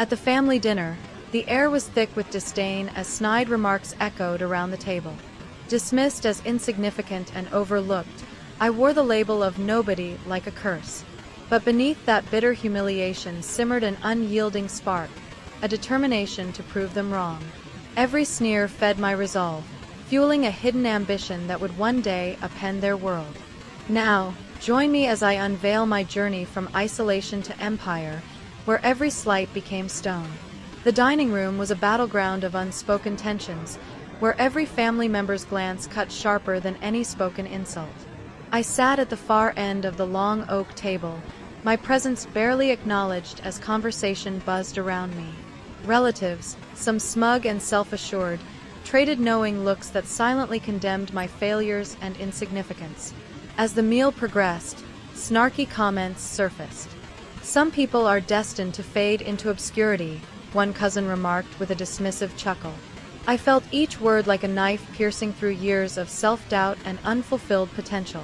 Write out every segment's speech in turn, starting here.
At the family dinner, the air was thick with disdain as snide remarks echoed around the table. Dismissed as insignificant and overlooked, I wore the label of nobody like a curse. But beneath that bitter humiliation simmered an unyielding spark, a determination to prove them wrong. Every sneer fed my resolve, fueling a hidden ambition that would one day upend their world. Now, join me as I unveil my journey from isolation to empire, where every slight became stone. The dining room was a battleground of unspoken tensions, where every family member's glance cut sharper than any spoken insult. I sat at the far end of the long oak table, my presence barely acknowledged as conversation buzzed around me. Relatives, some smug and self-assured, traded knowing looks that silently condemned my failures and insignificance. As the meal progressed, snarky comments surfaced. "Some people are destined to fade into obscurity," one cousin remarked with a dismissive chuckle. I felt each word like a knife piercing through years of self-doubt and unfulfilled potential.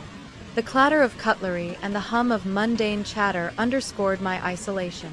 The clatter of cutlery and the hum of mundane chatter underscored my isolation.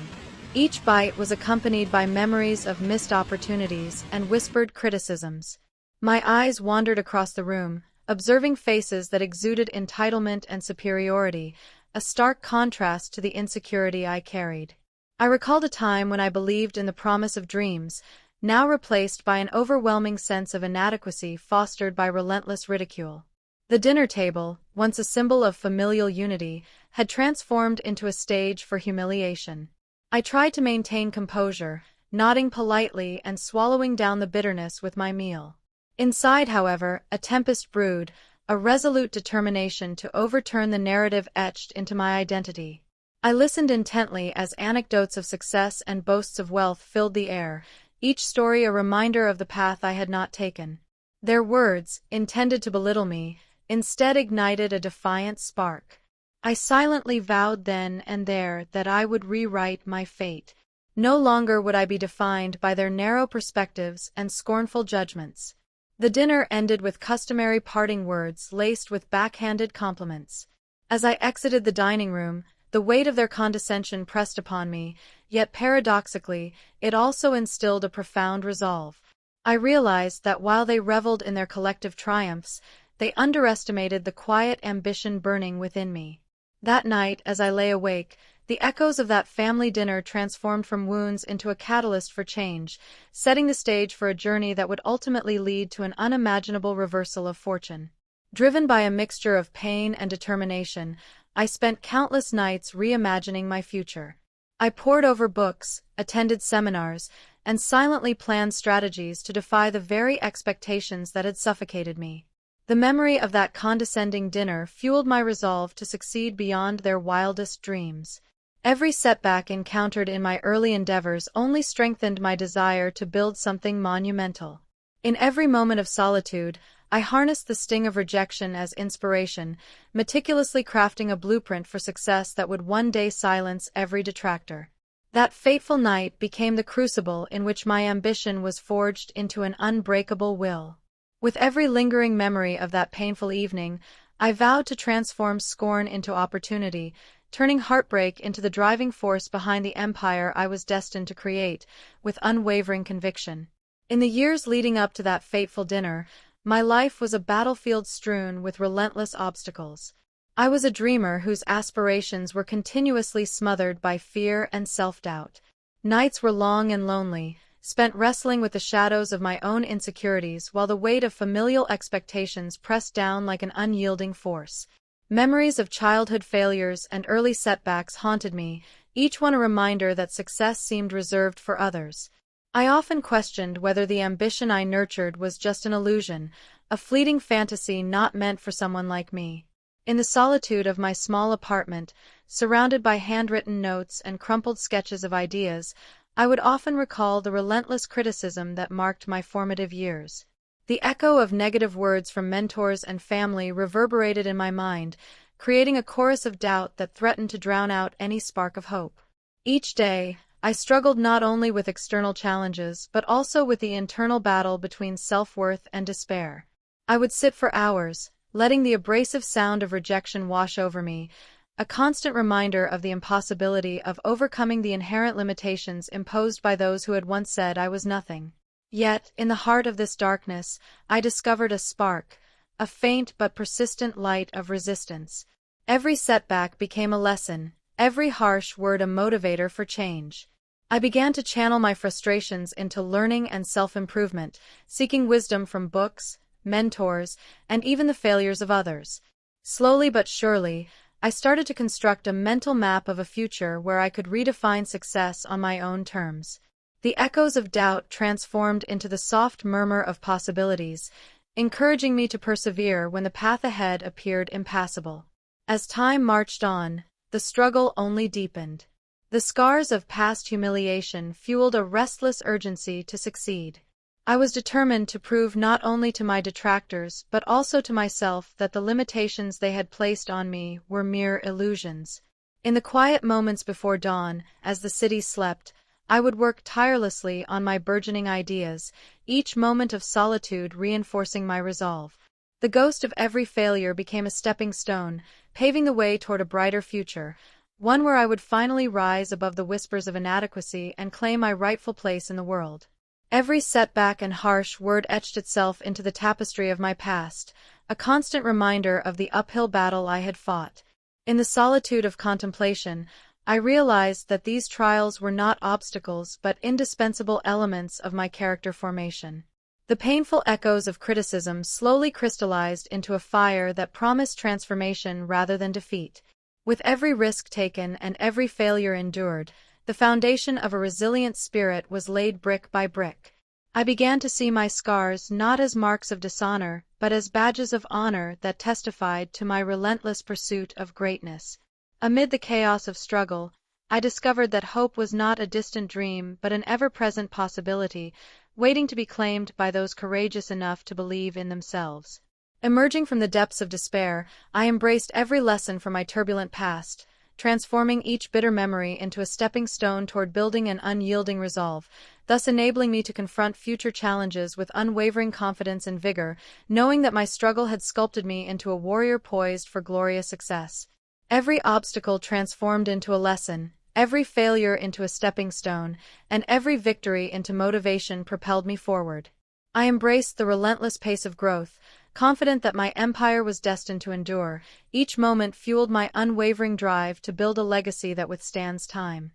Each bite was accompanied by memories of missed opportunities and whispered criticisms. My eyes wandered across the room, observing faces that exuded entitlement and superiority, a stark contrast to the insecurity I carried. I recalled a time when I believed in the promise of dreams, now replaced by an overwhelming sense of inadequacy fostered by relentless ridicule. The dinner table, once a symbol of familial unity, had transformed into a stage for humiliation. I tried to maintain composure, nodding politely and swallowing down the bitterness with my meal. Inside, however, a tempest brewed, a resolute determination to overturn the narrative etched into my identity. I listened intently as anecdotes of success and boasts of wealth filled the air, each story a reminder of the path I had not taken. Their words, intended to belittle me, instead ignited a defiant spark. I silently vowed then and there that I would rewrite my fate. No longer would I be defined by their narrow perspectives and scornful judgments. The dinner ended with customary parting words laced with backhanded compliments. As I exited the dining room, the weight of their condescension pressed upon me, yet paradoxically, it also instilled a profound resolve. I realized that while they reveled in their collective triumphs, they underestimated the quiet ambition burning within me. That night, as I lay awake, the echoes of that family dinner transformed from wounds into a catalyst for change, setting the stage for a journey that would ultimately lead to an unimaginable reversal of fortune. Driven by a mixture of pain and determination, I spent countless nights reimagining my future. I pored over books, attended seminars, and silently planned strategies to defy the very expectations that had suffocated me. The memory of that condescending dinner fueled my resolve to succeed beyond their wildest dreams. Every setback encountered in my early endeavors only strengthened my desire to build something monumental. In every moment of solitude, I harnessed the sting of rejection as inspiration, meticulously crafting a blueprint for success that would one day silence every detractor. That fateful night became the crucible in which my ambition was forged into an unbreakable will. With every lingering memory of that painful evening, I vowed to transform scorn into opportunity, turning heartbreak into the driving force behind the empire I was destined to create, with unwavering conviction. In the years leading up to that fateful dinner, my life was a battlefield strewn with relentless obstacles. I was a dreamer whose aspirations were continuously smothered by fear and self-doubt. Nights were long and lonely, spent wrestling with the shadows of my own insecurities while the weight of familial expectations pressed down like an unyielding force. Memories of childhood failures and early setbacks haunted me, each one a reminder that success seemed reserved for others. I often questioned whether the ambition I nurtured was just an illusion, a fleeting fantasy not meant for someone like me. In the solitude of my small apartment, surrounded by handwritten notes and crumpled sketches of ideas, I would often recall the relentless criticism that marked my formative years. The echo of negative words from mentors and family reverberated in my mind, creating a chorus of doubt that threatened to drown out any spark of hope. Each day, I struggled not only with external challenges but also with the internal battle between self-worth and despair. I would sit for hours, letting the abrasive sound of rejection wash over me, a constant reminder of the impossibility of overcoming the inherent limitations imposed by those who had once said I was nothing. Yet, in the heart of this darkness, I discovered a spark, a faint but persistent light of resistance. Every setback became a lesson, every harsh word a motivator for change. I began to channel my frustrations into learning and self-improvement, seeking wisdom from books, mentors, and even the failures of others. Slowly but surely, I started to construct a mental map of a future where I could redefine success on my own terms. The echoes of doubt transformed into the soft murmur of possibilities, encouraging me to persevere when the path ahead appeared impassable. As time marched on, the struggle only deepened. The scars of past humiliation fueled a restless urgency to succeed. I was determined to prove not only to my detractors but also to myself that the limitations they had placed on me were mere illusions. In the quiet moments before dawn, as the city slept, I would work tirelessly on my burgeoning ideas, each moment of solitude reinforcing my resolve. The ghost of every failure became a stepping stone, paving the way toward a brighter future, one where I would finally rise above the whispers of inadequacy and claim my rightful place in the world. Every setback and harsh word etched itself into the tapestry of my past, a constant reminder of the uphill battle I had fought. In the solitude of contemplation, I realized that these trials were not obstacles but indispensable elements of my character formation. The painful echoes of criticism slowly crystallized into a fire that promised transformation rather than defeat. With every risk taken and every failure endured, the foundation of a resilient spirit was laid brick by brick. I began to see my scars not as marks of dishonor, but as badges of honor that testified to my relentless pursuit of greatness. Amid the chaos of struggle, I discovered that hope was not a distant dream but an ever-present possibility, waiting to be claimed by those courageous enough to believe in themselves. Emerging from the depths of despair, I embraced every lesson from my turbulent past, transforming each bitter memory into a stepping stone toward building an unyielding resolve, thus enabling me to confront future challenges with unwavering confidence and vigor, knowing that my struggle had sculpted me into a warrior poised for glorious success. Every obstacle transformed into a lesson, every failure into a stepping stone, and every victory into motivation propelled me forward. I embraced the relentless pace of growth, confident that my empire was destined to endure. Each moment fueled my unwavering drive to build a legacy that withstands time.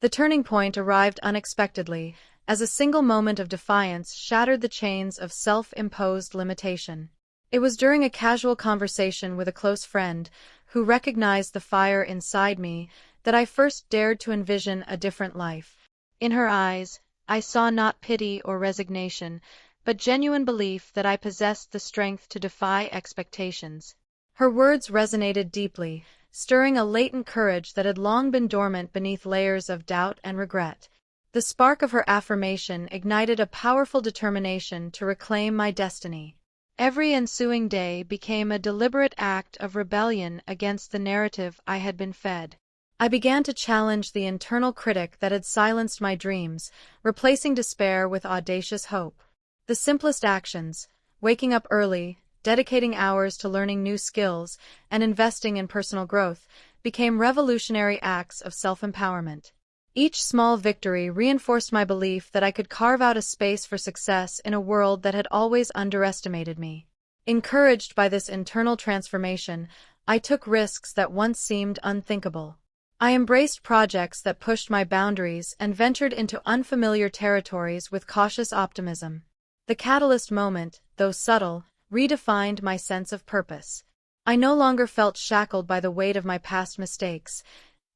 The turning point arrived unexpectedly, as a single moment of defiance shattered the chains of self-imposed limitation. It was during a casual conversation with a close friend, who recognized the fire inside me, that I first dared to envision a different life. In her eyes, I saw not pity or resignation, but genuine belief that I possessed the strength to defy expectations. Her words resonated deeply, stirring a latent courage that had long been dormant beneath layers of doubt and regret. The spark of her affirmation ignited a powerful determination to reclaim my destiny. Every ensuing day became a deliberate act of rebellion against the narrative I had been fed. I began to challenge the internal critic that had silenced my dreams, replacing despair with audacious hope. The simplest actions, waking up early, dedicating hours to learning new skills, and investing in personal growth, became revolutionary acts of self-empowerment. Each small victory reinforced my belief that I could carve out a space for success in a world that had always underestimated me. Encouraged by this internal transformation, I took risks that once seemed unthinkable. I embraced projects that pushed my boundaries and ventured into unfamiliar territories with cautious optimism. The catalyst moment, though subtle, redefined my sense of purpose. I no longer felt shackled by the weight of my past mistakes.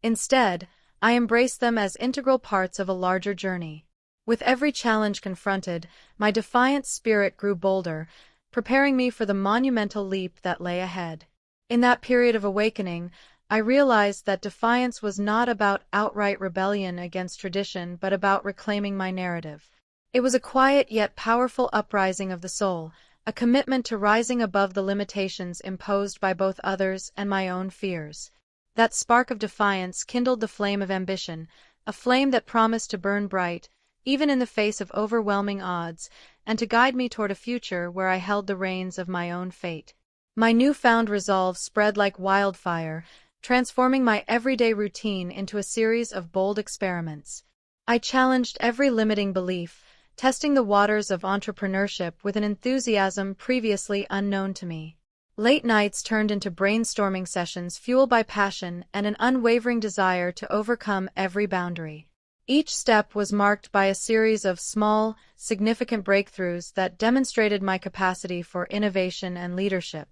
Instead, I embraced them as integral parts of a larger journey. With every challenge confronted, my defiant spirit grew bolder, preparing me for the monumental leap that lay ahead. In that period of awakening, I realized that defiance was not about outright rebellion against tradition but about reclaiming my narrative. It was a quiet yet powerful uprising of the soul, a commitment to rising above the limitations imposed by both others and my own fears. That spark of defiance kindled the flame of ambition, a flame that promised to burn bright, even in the face of overwhelming odds, and to guide me toward a future where I held the reins of my own fate. My newfound resolve spread like wildfire, transforming my everyday routine into a series of bold experiments. I challenged every limiting belief, testing the waters of entrepreneurship with an enthusiasm previously unknown to me. Late nights turned into brainstorming sessions fueled by passion and an unwavering desire to overcome every boundary. Each step was marked by a series of small, significant breakthroughs that demonstrated my capacity for innovation and leadership.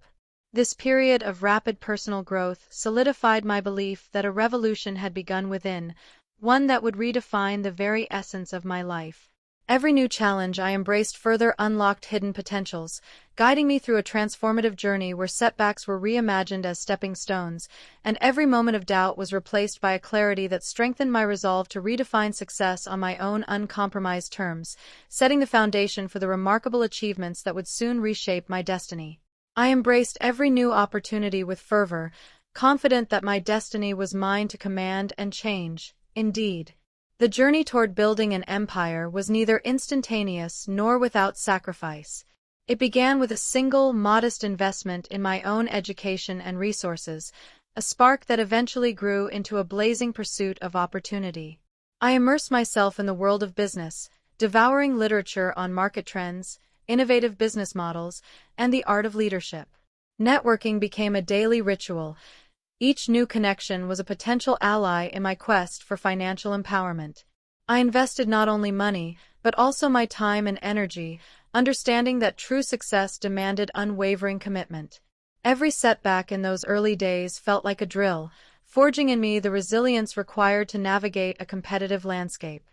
This period of rapid personal growth solidified my belief that a revolution had begun within, one that would redefine the very essence of my life. Every new challenge I embraced further unlocked hidden potentials, guiding me through a transformative journey where setbacks were reimagined as stepping stones, and every moment of doubt was replaced by a clarity that strengthened my resolve to redefine success on my own uncompromised terms, setting the foundation for the remarkable achievements that would soon reshape my destiny. I embraced every new opportunity with fervor, confident that my destiny was mine to command and change. Indeed, the journey toward building an empire was neither instantaneous nor without sacrifice. It began with a single, modest investment in my own education and resources, a spark that eventually grew into a blazing pursuit of opportunity. I immersed myself in the world of business, devouring literature on market trends, innovative business models, and the art of leadership. Networking became a daily ritual. Each new connection was a potential ally in my quest for financial empowerment. I invested not only money, but also my time and energy, understanding that true success demanded unwavering commitment. Every setback in those early days felt like a drill, forging in me the resilience required to navigate a competitive landscape.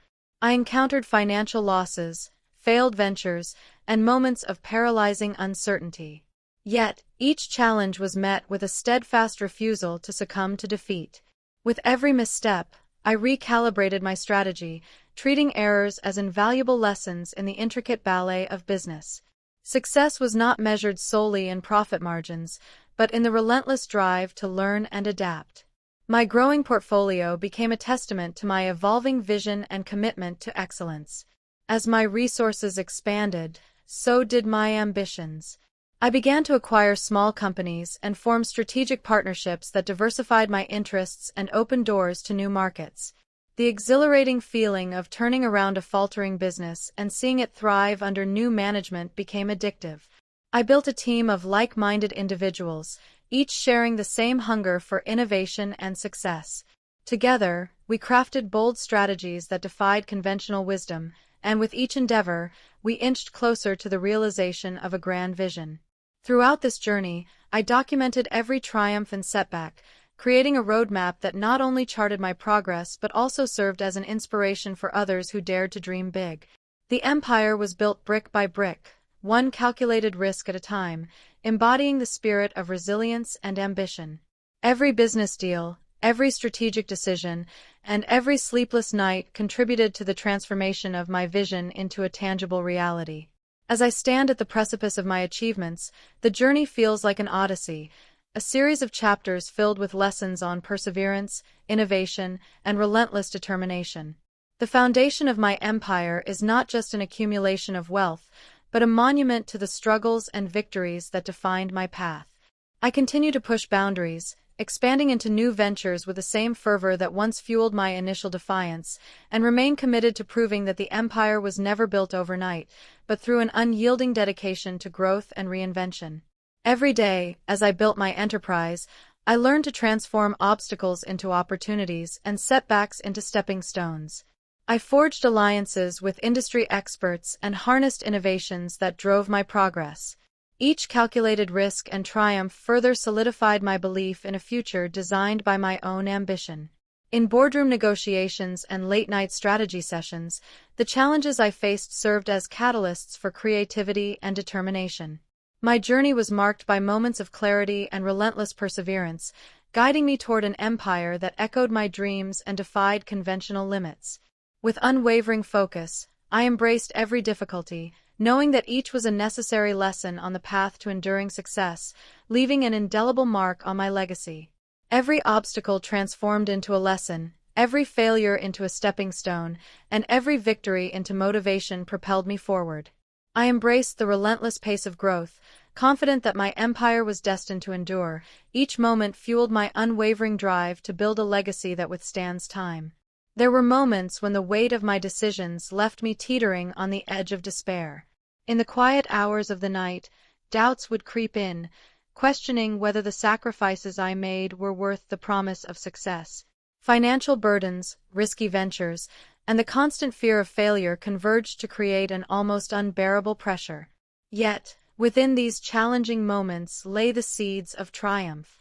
I encountered financial losses, failed ventures, and moments of paralyzing uncertainty. Yet, each challenge was met with a steadfast refusal to succumb to defeat. With every misstep, I recalibrated my strategy, treating errors as invaluable lessons in the intricate ballet of business. Success was not measured solely in profit margins, but in the relentless drive to learn and adapt. My growing portfolio became a testament to my evolving vision and commitment to excellence. As my resources expanded, so did my ambitions. I began to acquire small companies and form strategic partnerships that diversified my interests and opened doors to new markets. The exhilarating feeling of turning around a faltering business and seeing it thrive under new management became addictive. I built a team of like-minded individuals, each sharing the same hunger for innovation and success. Together, we crafted bold strategies that defied conventional wisdom, and with each endeavor, we inched closer to the realization of a grand vision. Throughout this journey, I documented every triumph and setback, creating a roadmap that not only charted my progress but also served as an inspiration for others who dared to dream big. The empire was built brick by brick, one calculated risk at a time, embodying the spirit of resilience and ambition. Every business deal, every strategic decision, and every sleepless night contributed to the transformation of my vision into a tangible reality. As I stand at the precipice of my achievements, the journey feels like an odyssey, a series of chapters filled with lessons on perseverance, innovation, and relentless determination. The foundation of my empire is not just an accumulation of wealth, but a monument to the struggles and victories that defined my path. I continue to push boundaries, expanding into new ventures with the same fervor that once fueled my initial defiance, and remain committed to proving that the empire was never built overnight, but through an unyielding dedication to growth and reinvention. Every day, as I built my enterprise, I learned to transform obstacles into opportunities and setbacks into stepping stones. I forged alliances with industry experts and harnessed innovations that drove my progress. Each calculated risk and triumph further solidified my belief in a future designed by my own ambition. In boardroom negotiations and late-night strategy sessions, the challenges I faced served as catalysts for creativity and determination. My journey was marked by moments of clarity and relentless perseverance, guiding me toward an empire that echoed my dreams and defied conventional limits. With unwavering focus, I embraced every difficulty, knowing that each was a necessary lesson on the path to enduring success, leaving an indelible mark on my legacy. Every obstacle transformed into a lesson, every failure into a stepping stone, and every victory into motivation propelled me forward. I embraced the relentless pace of growth, confident that my empire was destined to endure. Each moment fueled my unwavering drive to build a legacy that withstands time. There were moments when the weight of my decisions left me teetering on the edge of despair. In the quiet hours of the night, doubts would creep in, questioning whether the sacrifices I made were worth the promise of success. Financial burdens, risky ventures, and the constant fear of failure converged to create an almost unbearable pressure. Yet, within these challenging moments lay the seeds of triumph.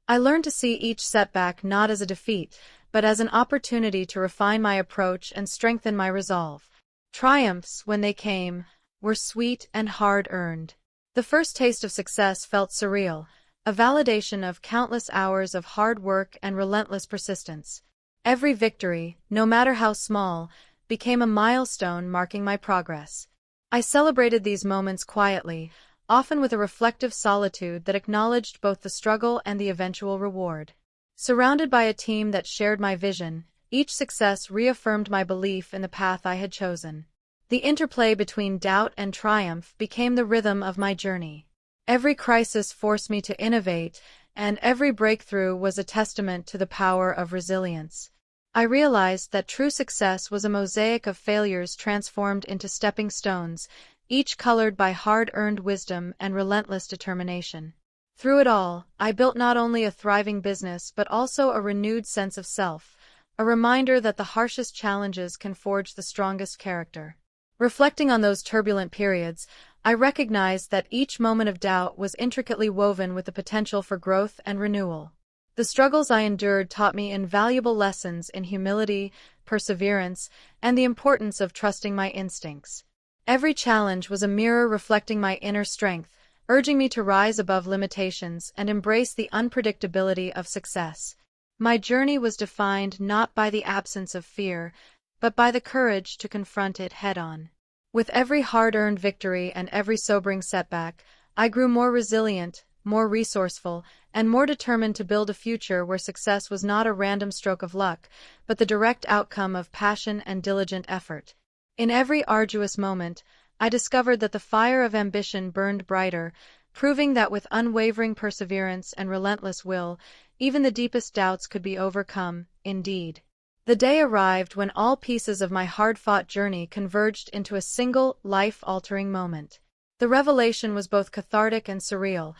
I learned to see each setback not as a defeat, but as an opportunity to refine my approach and strengthen my resolve. Triumphs, when they came, were sweet and hard-earned. The first taste of success felt surreal, a validation of countless hours of hard work and relentless persistence. Every victory, no matter how small, became a milestone marking my progress. I celebrated these moments quietly, often with a reflective solitude that acknowledged both the struggle and the eventual reward. Surrounded by a team that shared my vision, each success reaffirmed my belief in the path I had chosen. The interplay between doubt and triumph became the rhythm of my journey. Every crisis forced me to innovate, and every breakthrough was a testament to the power of resilience. I realized that true success was a mosaic of failures transformed into stepping stones, each colored by hard-earned wisdom and relentless determination. Through it all, I built not only a thriving business but also a renewed sense of self, a reminder that the harshest challenges can forge the strongest character. Reflecting on those turbulent periods, I recognized that each moment of doubt was intricately woven with the potential for growth and renewal. The struggles I endured taught me invaluable lessons in humility, perseverance, and the importance of trusting my instincts. Every challenge was a mirror reflecting my inner strength, urging me to rise above limitations and embrace the unpredictability of success. My journey was defined not by the absence of fear, but by the courage to confront it head-on. With every hard-earned victory and every sobering setback, I grew more resilient, more resourceful, and more determined to build a future where success was not a random stroke of luck, but the direct outcome of passion and diligent effort. In every arduous moment, I discovered that the fire of ambition burned brighter, proving that with unwavering perseverance and relentless will, even the deepest doubts could be overcome. Indeed, the day arrived when all pieces of my hard-fought journey converged into a single, life-altering moment. The revelation was both cathartic and surreal.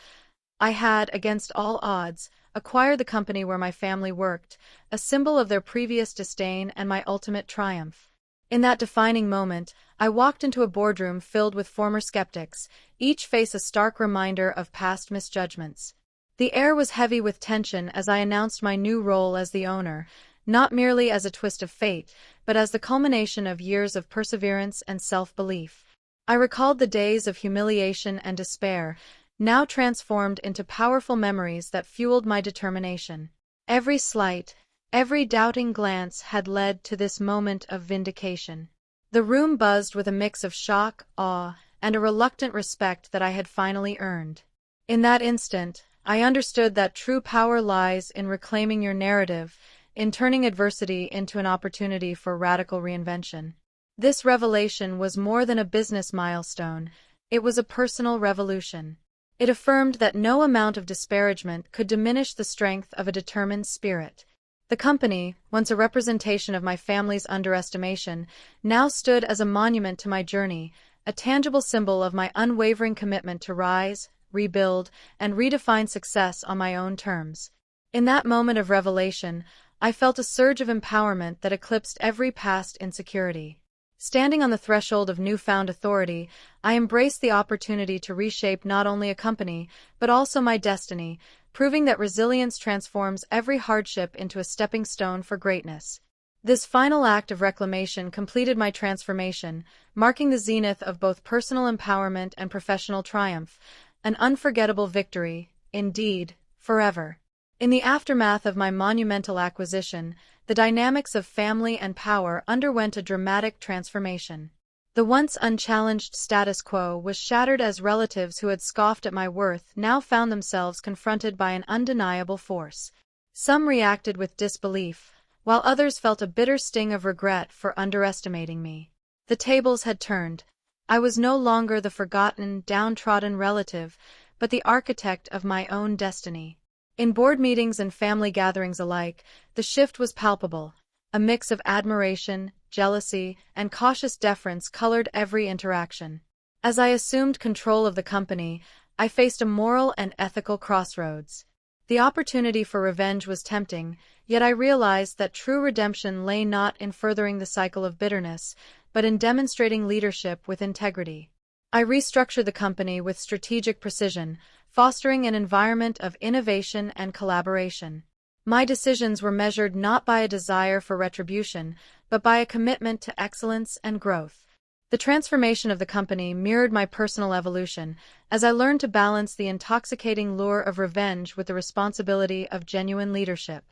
I had, against all odds, acquired the company where my family worked, a symbol of their previous disdain and my ultimate triumph. In that defining moment, I walked into a boardroom filled with former skeptics, each face a stark reminder of past misjudgments. The air was heavy with tension as I announced my new role as the owner, not merely as a twist of fate, but as the culmination of years of perseverance and self-belief. I recalled the days of humiliation and despair, now transformed into powerful memories that fueled my determination. Every slight, every doubting glance had led to this moment of vindication. The room buzzed with a mix of shock, awe, and a reluctant respect that I had finally earned. In that instant, I understood that true power lies in reclaiming your narrative, in turning adversity into an opportunity for radical reinvention. This revelation was more than a business milestone, it was a personal revolution. It affirmed that no amount of disparagement could diminish the strength of a determined spirit. The company, once a representation of my family's underestimation, now stood as a monument to my journey, a tangible symbol of my unwavering commitment to rise, rebuild, and redefine success on my own terms. In that moment of revelation, I felt a surge of empowerment that eclipsed every past insecurity. Standing on the threshold of newfound authority, I embraced the opportunity to reshape not only a company, but also my destiny, proving that resilience transforms every hardship into a stepping stone for greatness. This final act of reclamation completed my transformation, marking the zenith of both personal empowerment and professional triumph, an unforgettable victory, indeed, forever. In the aftermath of my monumental acquisition, the dynamics of family and power underwent a dramatic transformation. The once unchallenged status quo was shattered as relatives who had scoffed at my worth now found themselves confronted by an undeniable force. Some reacted with disbelief, while others felt a bitter sting of regret for underestimating me. The tables had turned. I was no longer the forgotten, downtrodden relative, but the architect of my own destiny. In board meetings and family gatherings alike, the shift was palpable. A mix of admiration, jealousy, and cautious deference colored every interaction. As I assumed control of the company, I faced a moral and ethical crossroads. The opportunity for revenge was tempting, yet I realized that true redemption lay not in furthering the cycle of bitterness, but in demonstrating leadership with integrity. I restructured the company with strategic precision, fostering an environment of innovation and collaboration. My decisions were measured not by a desire for retribution, but by a commitment to excellence and growth. The transformation of the company mirrored my personal evolution, as I learned to balance the intoxicating lure of revenge with the responsibility of genuine leadership.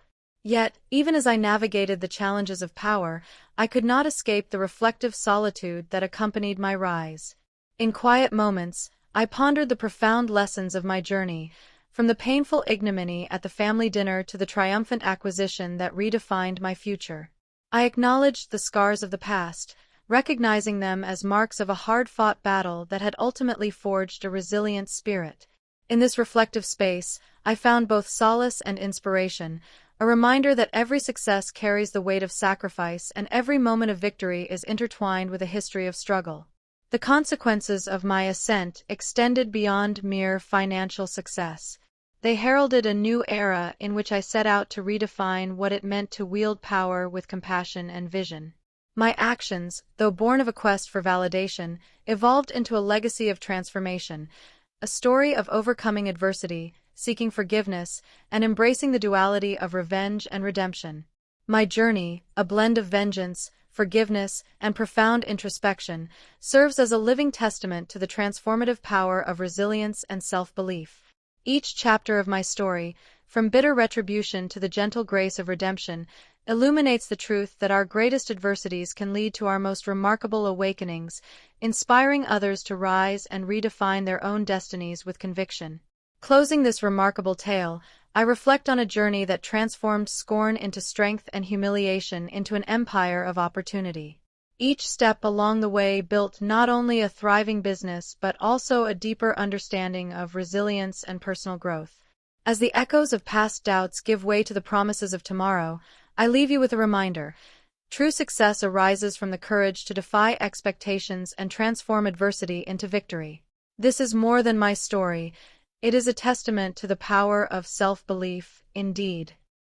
Yet, even as I navigated the challenges of power, I could not escape the reflective solitude that accompanied my rise. In quiet moments, I pondered the profound lessons of my journey, from the painful ignominy at the family dinner to the triumphant acquisition that redefined my future. I acknowledged the scars of the past, recognizing them as marks of a hard-fought battle that had ultimately forged a resilient spirit. In this reflective space, I found both solace and inspiration, a reminder that every success carries the weight of sacrifice and every moment of victory is intertwined with a history of struggle. The consequences of my ascent extended beyond mere financial success. They heralded a new era in which I set out to redefine what it meant to wield power with compassion and vision. My actions, though born of a quest for validation, evolved into a legacy of transformation, a story of overcoming adversity, seeking forgiveness, and embracing the duality of revenge and redemption. My journey, a blend of vengeance, forgiveness, and profound introspection, serves as a living testament to the transformative power of resilience and self-belief. Each chapter of my story, from bitter retribution to the gentle grace of redemption, illuminates the truth that our greatest adversities can lead to our most remarkable awakenings, inspiring others to rise and redefine their own destinies with conviction. Closing this remarkable tale, I reflect on a journey that transformed scorn into strength and humiliation into an empire of opportunity. Each step along the way built not only a thriving business but also a deeper understanding of resilience and personal growth. As the echoes of past doubts give way to the promises of tomorrow, I leave you with a reminder. True success arises from the courage to defy expectations and transform adversity into victory. This is more than my story. It is a testament to the power of self-belief, indeed.